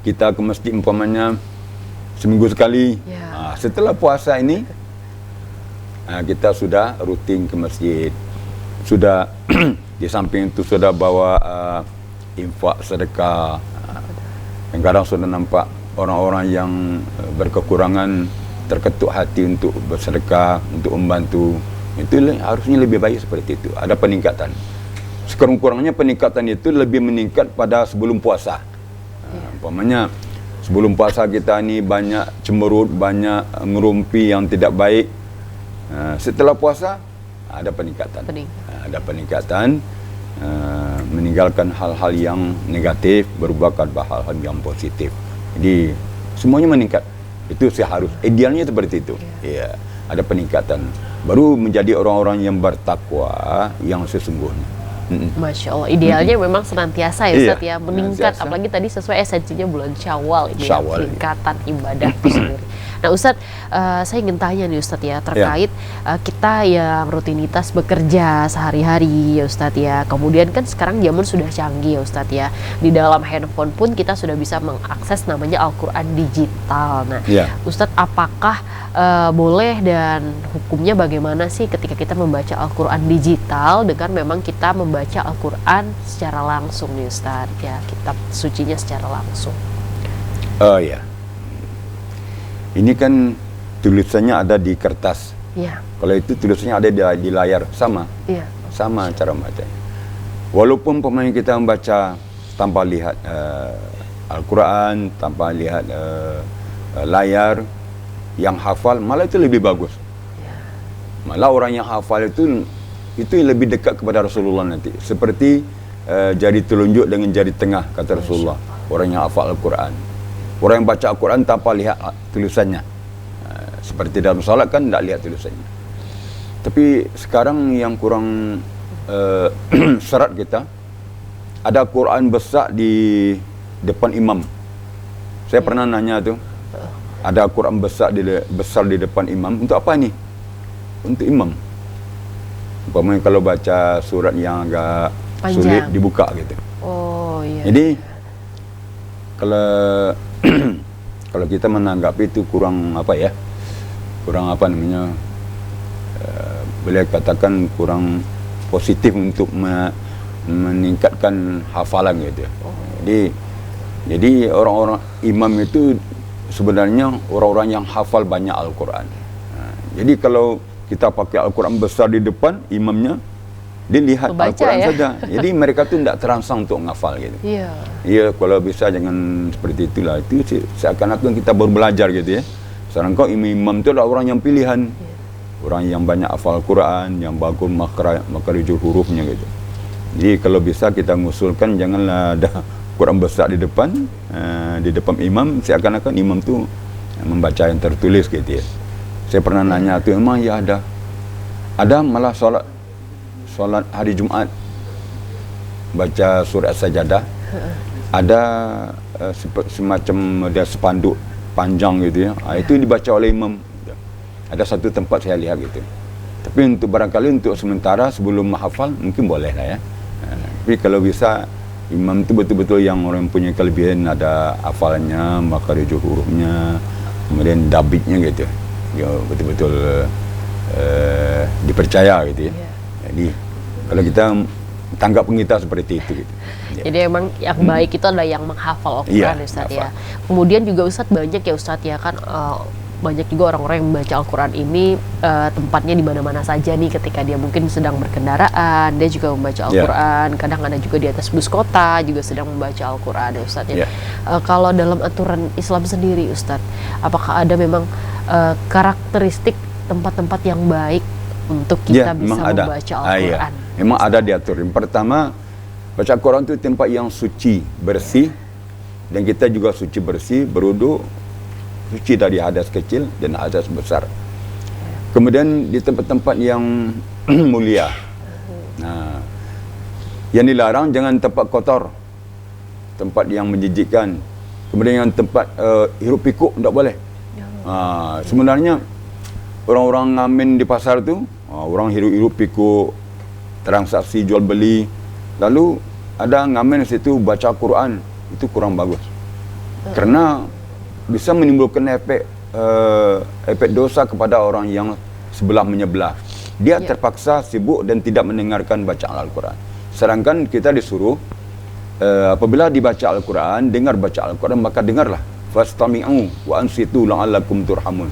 S2: kita ke masjid umpamanya seminggu sekali. Setelah puasa ini kita sudah rutin ke masjid. Sudah di samping itu sudah bawa infak sedekah. Kadang sudah nampak orang-orang yang berkekurangan terketuk hati untuk bersedekah, untuk membantu. Itu harusnya lebih baik seperti itu. Ada peningkatan. Sekurang-kurangnya peningkatan itu lebih meningkat pada sebelum puasa. Umpamanya sebelum puasa kita ni banyak cemberut, banyak ngerumpi yang tidak baik. Setelah puasa ada peningkatan. Ada peningkatan, meninggalkan hal-hal yang negatif, berubah kepada hal-hal yang positif. Jadi semuanya meningkat. Itu seharusnya, idealnya seperti itu. Ya, ada peningkatan. Baru menjadi orang-orang yang bertakwa yang sesungguhnya.
S1: Masya Allah, idealnya memang senantiasa ya Ustadz ya, meningkat,
S2: senantiasa.
S1: apalagi tadi sesuai esensinya bulan Syawal ini,
S2: Syawal,
S1: peningkatan ibadah itu sendiri. Nah Ustadz, saya ingin tanya nih Ustadz ya, terkait kita yang rutinitas bekerja sehari-hari ya Ustadz ya, kemudian kan sekarang zaman sudah canggih ya Ustadz ya, di dalam handphone pun kita sudah bisa mengakses namanya Al-Quran digital. Nah Ustadz, apakah boleh dan hukumnya bagaimana sih ketika kita membaca Al-Quran digital dengan memang kita membaca Al-Quran secara langsung nih Ustadz ya, kitab sucinya secara langsung?
S2: Ya, ini kan tulisannya ada di kertas. Kalau itu tulisannya ada di layar, sama. Sama cara bacanya. Walaupun pemain kita membaca tanpa lihat Al-Quran, tanpa lihat layar, yang hafal malah itu lebih bagus. Malah orang yang hafal itu lebih dekat kepada Rasulullah nanti. Seperti jari telunjuk dengan jari tengah, kata Rasulullah. Orang yang hafal Al-Quran. Orang yang baca Al-Quran tanpa lihat tulisannya. Seperti dalam salat kan tidak lihat tulisannya. Tapi sekarang yang kurang syarat kita, ada Quran besar di depan imam. Saya pernah nanya tu, ada Quran besar di depan imam. Untuk apa ni? Untuk imam. Umpamanya kalau baca surat yang agak
S1: Panjang.
S2: sulit dibuka gitu.
S1: Oh iya.
S2: Jadi kalau kalau kita menanggapi itu kurang apa ya? Kurang apa namanya? Boleh katakan kurang positif untuk meningkatkan hafalan gitu. Jadi orang-orang imam itu sebenarnya orang-orang yang hafal banyak Al-Quran. Jadi kalau kita pakai Al-Quran besar di depan imamnya, dia lihat
S1: Membaca,
S2: Al-Quran
S1: ya?
S2: saja. Jadi mereka tu tidak terangsang untuk menghafal gitu.
S1: Iya.
S2: Ya, kalau bisa jangan seperti itulah. Itu seakan-akan kita baru belajar gitu ya. Sekarang kau imam itu adalah orang yang pilihan. Orang yang banyak hafal Quran, yang bagus makharijul hurufnya gitu. Jadi kalau bisa kita mengusulkan janganlah ada Quran besar di depan imam, seakan-akan imam tu membaca yang tertulis gitu ya. Saya pernah nanya tu, memang ya ada malah solat hari Jumat baca surat Sajadah. Ada semacam dia spanduk panjang gitu ya. Itu dibaca oleh imam. Ada satu tempat saya lihat gitu. Tapi untuk barangkali untuk sementara sebelum menghafal mungkin boleh lah ya. Tapi kalau bisa imam itu betul-betul yang orang punya kelebihan, ada hafalannya, makharijul hurufnya, kemudian dabitnya gitu. Dia betul-betul dipercaya gitu ya. Jadi kalau kita tanggap kita seperti itu gitu.
S1: Jadi emang yang baik itu adalah yang menghafal Al-Quran,
S2: Iya,
S1: Ustadz
S2: hafal.
S1: ya. Kemudian juga Ustadz banyak ya Ustadz ya kan, banyak juga orang-orang yang membaca Al-Quran ini tempatnya di mana-mana saja nih, ketika dia mungkin sedang berkendaraan, dia juga membaca Al-Quran. Kadang ada juga di atas bus kota juga sedang membaca Al-Quran ya Ustadz ya. Kalau dalam aturan Islam sendiri Ustadz, apakah ada memang karakteristik tempat-tempat yang baik untuk kita bisa membaca Al-Quran?
S2: Memang ada diatur. Yang pertama, baca Al-Quran itu tempat yang suci, bersih, dan kita juga suci bersih, berwudu, suci dari hadas kecil dan hadas besar. Kemudian di tempat-tempat yang mulia. Nah, yang dilarang jangan tempat kotor, tempat yang menjijikkan. Kemudian yang tempat hiruk pikuk tidak boleh. Sebenarnya orang-orang ngamen di pasar tu, orang hiruk pikuk, transaksi jual beli, lalu ada ngamen di situ baca Quran, itu kurang bagus. Karena bisa menimbulkan efek dosa kepada orang yang sebelah menyebelah. Dia terpaksa sibuk dan tidak mendengarkan bacaan Al-Quran. Sedangkan kita disuruh apabila dibaca Al-Quran, dengar baca Al-Quran, maka dengarlah. Fastami'u wa ansitu la'allakum turhamun.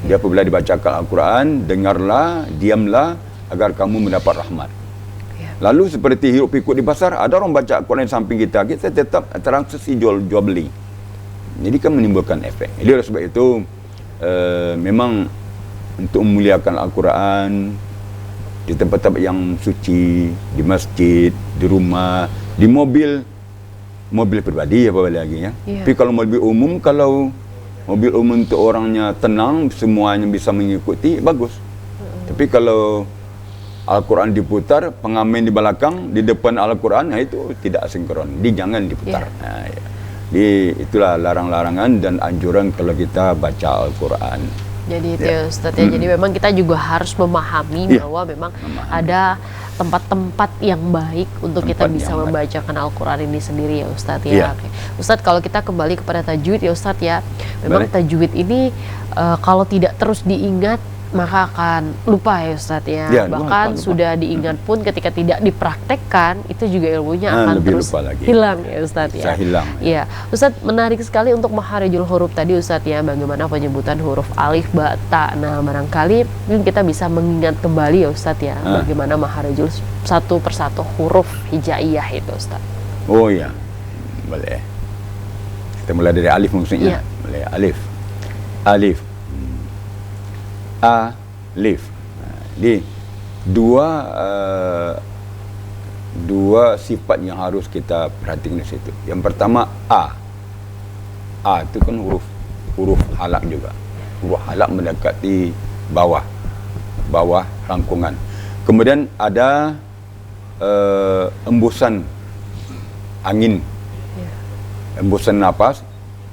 S2: Dia apabila dibacakan Al-Quran, dengarlah, diamlah agar kamu mendapat rahmat. Lalu seperti hiruk pikuk di pasar, ada orang baca Al-Quran di samping kita tetap transaksi jual beli. Jadi kan menimbulkan efek. Jadi oleh sebab itu memang untuk memuliakan Al-Quran di tempat-tempat yang suci, di masjid, di rumah, di mobil pribadi apa lagi ya. Tapi kalau mobil umum, kalau mobil umum untuk orangnya tenang, semuanya bisa mengikuti, bagus. Tapi kalau Al-Quran diputar, pengamen di belakang, di depan Al-Quran, itu tidak sinkron. Jadi jangan diputar. Jadi itulah larang-larangan dan anjuran kalau kita baca Al-Quran.
S1: Jadi itu ya Ustadz ya. Jadi memang kita juga harus memahami bahwa memang ada tempat-tempat yang baik untuk kita bisa membacakan Al-Quran ini sendiri ya Ustadz ya. Oke. Ustadz, kalau kita kembali kepada tajwid ya Ustadz ya, memang tajwid ini kalau tidak terus diingat maka akan lupa ya Ustadz ya. Bahkan lupa. Sudah diingat pun ketika tidak dipraktekkan itu juga ilmunya akan terus hilang ya Ustadz ya.
S2: Hilang.
S1: Iya, Ustadz, menarik sekali untuk makharijul huruf tadi Ustadz ya, bagaimana penyebutan huruf alif, ba, ta. Nah, barangkali mungkin kita bisa mengingat kembali ya Ustadz ya, bagaimana makharijul satu persatu huruf hijaiyah itu Ustadz.
S2: Oh iya, boleh. Kita mulai dari alif maksudnya. Mulai alif. Alif. Alif. Jadi dua sifat yang harus kita perhatikan di situ. Yang pertama A itu kan huruf halak juga. Huruf halak mendekati bawah. bawah rangkungan. Kemudian ada embusan angin, embusan napas,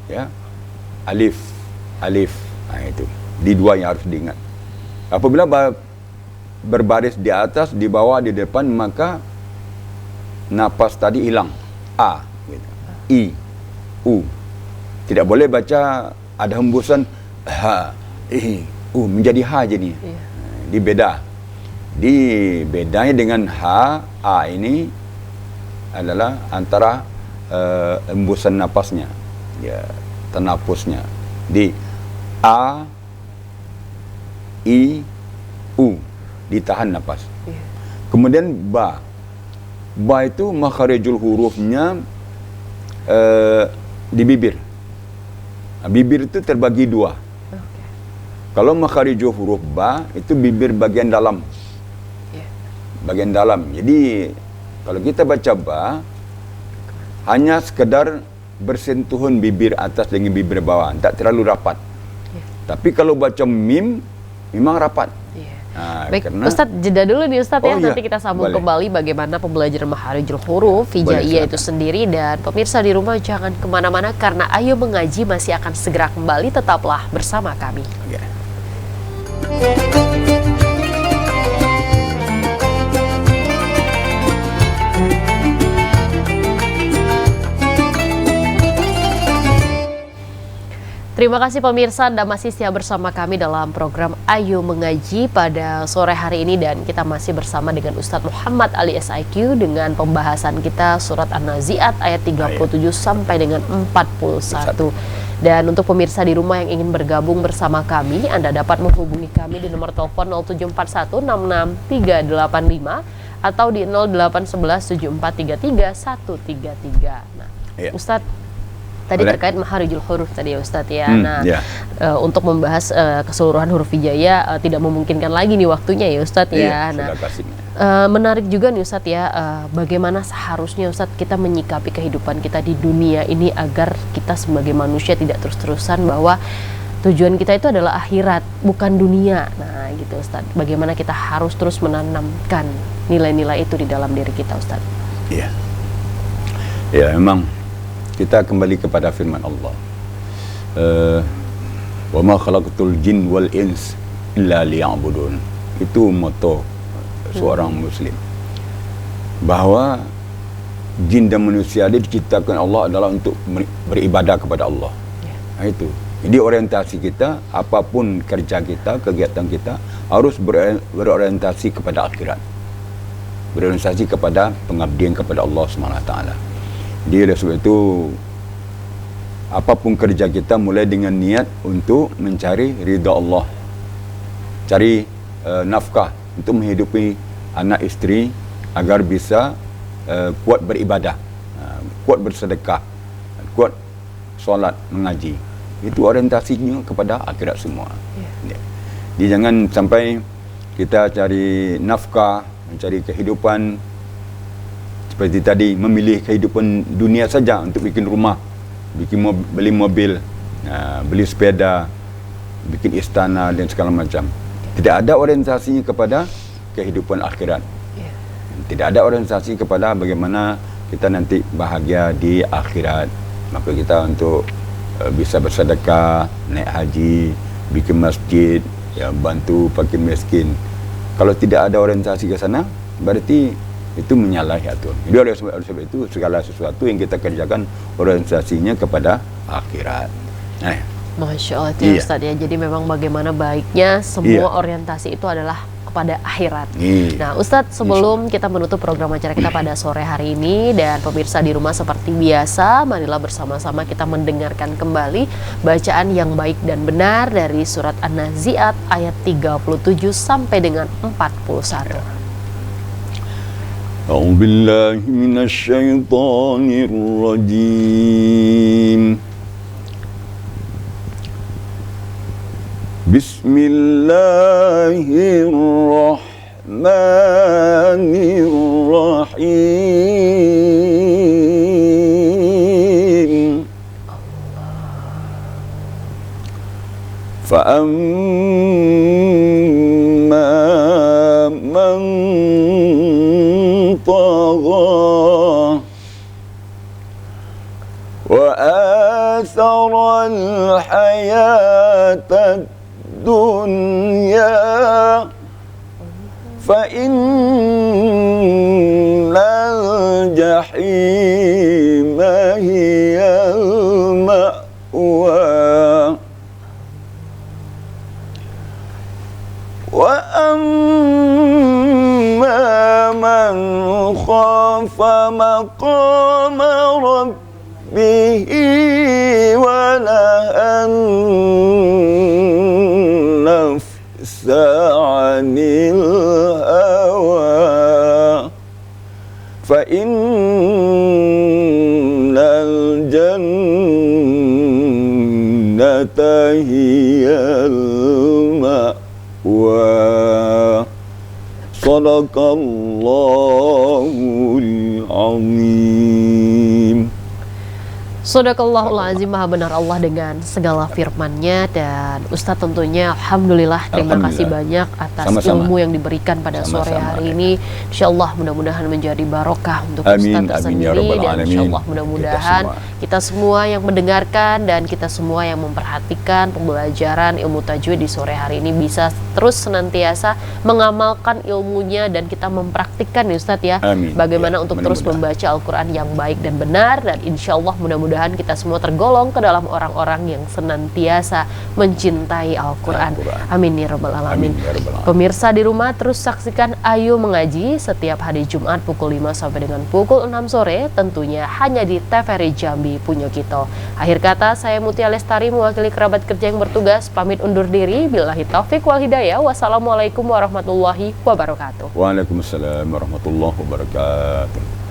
S2: ya, alif. Itu di dua yang harus diingat. Apabila berbaris di atas, di bawah, di depan, maka napas tadi hilang. A, gitu. I, U. Tidak boleh baca ada hembusan ha, I, U menjadi ha jadinya. Di beda. Di bedanya dengan ha, A ini adalah antara embusan napasnya, ya, tenapusnya. Di A, I, U ditahan napas. Kemudian ba itu makharijul hurufnya di bibir. Bibir itu terbagi dua. Kalau makharijul huruf ba itu bibir bagian dalam, bagian dalam. Jadi kalau kita baca ba hanya sekedar bersentuhan bibir atas dengan bibir bawah, tak terlalu rapat. Tapi kalau baca mim memang rapat.
S1: Baik, Ustadz, jeda dulu nih Ustadz ya, nanti kita sambung kembali bagaimana pembelajaran makharijul huruf hijaiyah itu sendiri. Dan pemirsa di rumah jangan kemana-mana karena Ayo Mengaji masih akan segera kembali, tetaplah bersama kami. Terima kasih pemirsa, Anda masih setia bersama kami dalam program Ayo Mengaji pada sore hari ini, dan kita masih bersama dengan Ustadz Muhammad Ali SIQ dengan pembahasan kita surat An-Nazi'at ayat 37 sampai dengan 41. Dan untuk pemirsa di rumah yang ingin bergabung bersama kami, Anda dapat menghubungi kami di nomor telepon 0741663385 atau di 08117433 Nah, Ustadz, tadi terkait makharijul huruf tadi ya Ustadz ya. Untuk membahas keseluruhan huruf hijaiyah tidak memungkinkan lagi nih waktunya ya Ustadz ya. Nah, menarik juga nih Ustadz ya, bagaimana seharusnya Ustadz kita menyikapi kehidupan kita di dunia ini agar kita sebagai manusia tidak terus-terusan bahwa tujuan kita itu adalah akhirat, bukan dunia. Nah gitu Ustadz, bagaimana kita harus terus menanamkan nilai-nilai itu di dalam diri kita Ustadz.
S2: Iya, memang kita kembali kepada firman Allah, wa ma khalaqtul jin wal ins illa liya'budun. Itu moto seorang muslim, bahwa jin dan manusia diciptakan Allah adalah untuk beribadah kepada Allah. Itu jadi orientasi kita, apapun kerja kita, kegiatan kita harus berorientasi kepada akhirat, berorientasi kepada pengabdian kepada Allah SWT. Dia oleh sebab itu apapun kerja kita mulai dengan niat untuk mencari ridha Allah, cari nafkah untuk menghidupi anak isteri agar bisa kuat beribadah, kuat bersedekah, kuat solat, mengaji. Itu orientasinya kepada akhirat semua. Jadi jangan sampai kita cari nafkah, mencari kehidupan seperti tadi, memilih kehidupan dunia saja untuk bikin rumah, beli mobil, beli sepeda, bikin istana dan segala macam. Tidak ada orientasinya kepada kehidupan akhirat. Tidak ada orientasi kepada bagaimana kita nanti bahagia di akhirat. Maka kita untuk bisa bersedekah, naik haji, bikin masjid, ya, bantu fakir miskin. Kalau tidak ada orientasi ke sana, berarti itu menyalahi aturan. Jadi oleh sebab itu segala sesuatu yang kita kerjakan orientasinya kepada akhirat.
S1: Masya Allah itu Ustadz ya. Jadi memang bagaimana baiknya semua orientasi itu adalah kepada akhirat. Nah Ustadz, sebelum kita menutup program acara kita pada sore hari ini, dan pemirsa di rumah seperti biasa, marilah bersama-sama kita mendengarkan kembali bacaan yang baik dan benar dari surat An-Nazi'at ayat 37 sampai dengan 41.
S2: أعوذ بالله من الشيطان الرجيم بسم الله الرحمن الرحيم فأما وآثر الحياة الدنيا فإن الجحيم هي المأوى وأما من خاف مقام ربه ونهى النفس عن الهوى فإن الجنة هي المأوى صدق الله العظيم.
S1: Sadaqallahul azim, maha benar Allah dengan segala firman-Nya. Dan Ustadz tentunya alhamdulillah, terima kasih banyak atas ilmu yang diberikan pada sore hari ini. Insyaallah mudah-mudahan menjadi barokah untuk Ustadz tersendiri, dan insyaallah mudah-mudahan kita semua yang mendengarkan dan kita semua yang memperhatikan pembelajaran ilmu tajwid di sore hari ini bisa terus senantiasa mengamalkan ilmunya dan kita mempraktikkan ya Ustadz ya. Bagaimana untuk terus membaca Al-Quran yang baik dan benar, dan insyaallah mudah-mudahan kita semua tergolong ke dalam orang-orang yang senantiasa mencintai Al-Quran. Amin ya rabbal alamin. Pemirsa di rumah terus saksikan Ayo Mengaji setiap hari Jumat pukul 5 sampai dengan pukul 6 sore, tentunya hanya di TVRI Jambi Punya Kito. Akhir kata, saya Mutia Lestari mewakili kerabat kerja yang bertugas pamit undur diri. Billahi taufik wal hidayah. Wassalamualaikum warahmatullahi wabarakatuh.
S2: Waalaikumsalam warahmatullahi wabarakatuh.